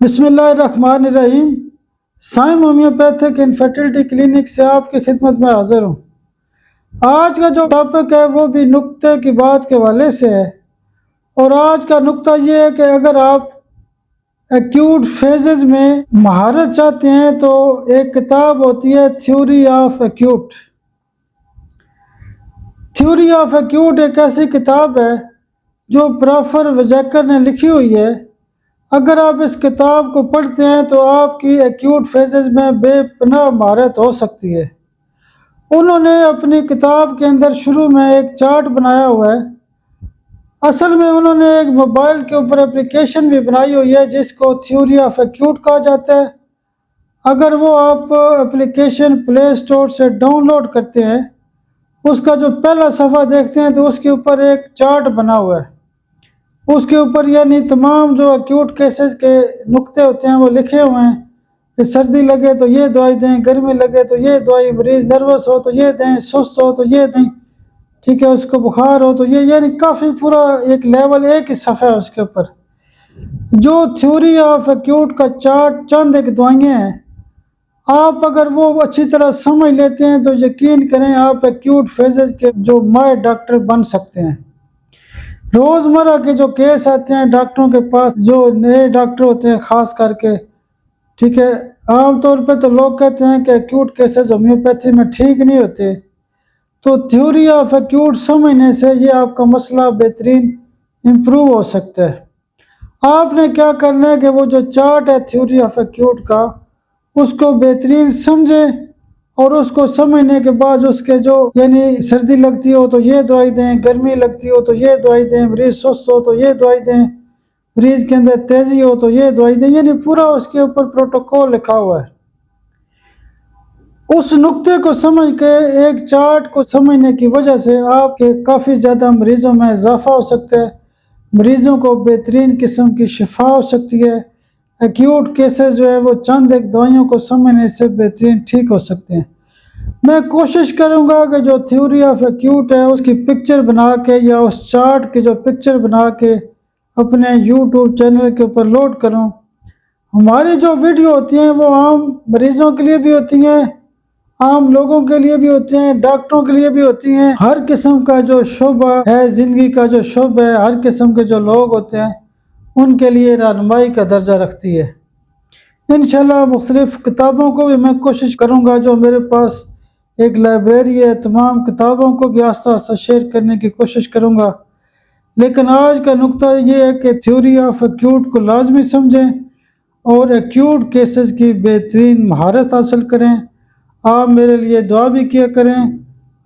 بسم اللہ الرحمن الرحیم۔ سائم ہومیوپیتھک انفرٹیلٹی کلینک سے آپ کی خدمت میں حاضر ہوں۔ آج کا جو ٹاپک ہے وہ بھی نقطے کی بات کے حوالے سے ہے، اور آج کا نقطہ یہ ہے کہ اگر آپ ایکیوٹ فیزز میں مہارت چاہتے ہیں تو ایک کتاب ہوتی ہے theory of acute. Theory of acute ایک ایسی کتاب ہے جو پروفیسر ویجیکر نے لکھی ہوئی ہے۔ اگر آپ اس کتاب کو پڑھتے ہیں تو آپ کی ایکیوٹ فیزز میں بے پناہ مہارت ہو سکتی ہے۔ انہوں نے اپنی کتاب کے اندر شروع میں ایک چارٹ بنایا ہوا ہے۔ اصل میں انہوں نے ایک موبائل کے اوپر اپلیکیشن بھی بنائی ہوئی ہے جس کو تھیوری آف ایکیوٹ کہا جاتا ہے۔ اگر وہ آپ اپلیکیشن پلے اسٹور سے ڈاؤن لوڈ کرتے ہیں، اس کا جو پہلا صفحہ دیکھتے ہیں تو اس کے اوپر ایک چارٹ بنا ہوا ہے۔ اس کے اوپر یعنی تمام جو ایکیوٹ کیسز کے نقطے ہوتے ہیں وہ لکھے ہوئے ہیں کہ سردی لگے تو یہ دوائی دیں، گرمی لگے تو یہ دوائی، مریض نروس ہو تو یہ دیں، سست ہو تو یہ دیں، ٹھیک ہے، اس کو بخار ہو تو یہ، یعنی کافی پورا ایک لیول، ایک ہی صفحہ ہے اس کے اوپر۔ جو تھیوری آف ایکیوٹ کا چارٹ چند ایک دوائیاں ہیں، آپ اگر وہ اچھی طرح سمجھ لیتے ہیں تو یقین کریں آپ ایکیوٹ فیزز کے جو ماہر ڈاکٹر بن سکتے ہیں۔ روزمرہ کے جو کیس آتے ہیں ڈاکٹروں کے پاس، جو نئے ڈاکٹر ہوتے ہیں خاص کر کے، ٹھیک ہے، عام طور پہ تو لوگ کہتے ہیں کہ ایکیوٹ کیسز ہومیوپیتھی میں ٹھیک نہیں ہوتے، تو تھیوری آف ایکیوٹ سمجھنے سے یہ آپ کا مسئلہ بہترین امپروو ہو سکتا ہے۔ آپ نے کیا کرنا ہے کہ وہ جو چارٹ ہے تھیوری آف ایکیوٹ کا، اس کو بہترین سمجھیں، اور اس کو سمجھنے کے بعد اس کے جو یعنی سردی لگتی ہو تو یہ دوائی دیں، گرمی لگتی ہو تو یہ دوائی دیں، مریض سست ہو تو یہ دوائی دیں، مریض کے اندر تیزی ہو تو یہ دوائی دیں، یعنی پورا اس کے اوپر پروٹوکول لکھا ہوا ہے۔ اس نقطے کو سمجھ کے، ایک چارٹ کو سمجھنے کی وجہ سے آپ کے کافی زیادہ مریضوں میں اضافہ ہو سکتا ہے، مریضوں کو بہترین قسم کی شفا ہو سکتی ہے۔ ایکیوٹ کیسز جو ہے وہ چند ایک دوائیوں کو سمجھنے سے بہترین ٹھیک ہو سکتے ہیں۔ میں کوشش کروں گا کہ جو تھیوری آف ایکیوٹ ہے اس کی پکچر بنا کے، یا اس چارٹ کی جو پکچر بنا کے اپنے یوٹیوب چینل کے اوپر لوڈ کروں۔ ہماری جو ویڈیو ہوتی ہیں وہ عام مریضوں کے لیے بھی ہوتی ہیں، عام لوگوں کے لیے بھی ہوتے ہیں، ڈاکٹروں کے لیے بھی ہوتی ہیں۔ ہر قسم کا جو شعبہ ہے، زندگی کا جو شعبہ ہے، ہر قسم کے جو لوگ ہوتے ہیں ان کے لیے رہنمائی کا درجہ رکھتی ہے۔ انشاءاللہ مختلف کتابوں کو بھی میں کوشش کروں گا، جو میرے پاس ایک لائبریری ہے، تمام کتابوں کو بھی آہستہ آہستہ شیئر کرنے کی کوشش کروں گا۔ لیکن آج کا نقطہ یہ ہے کہ تھیوری آف ایکیوٹ کو لازمی سمجھیں اور ایکیوٹ کیسز کی بہترین مہارت حاصل کریں۔ آپ میرے لیے دعا بھی کیا کریں۔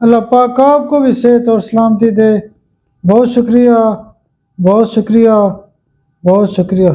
اللہ پاک آپ کو بھی صحت اور سلامتی دے۔ بہت شکریہ، بہت شکریہ، بہت شکریہ۔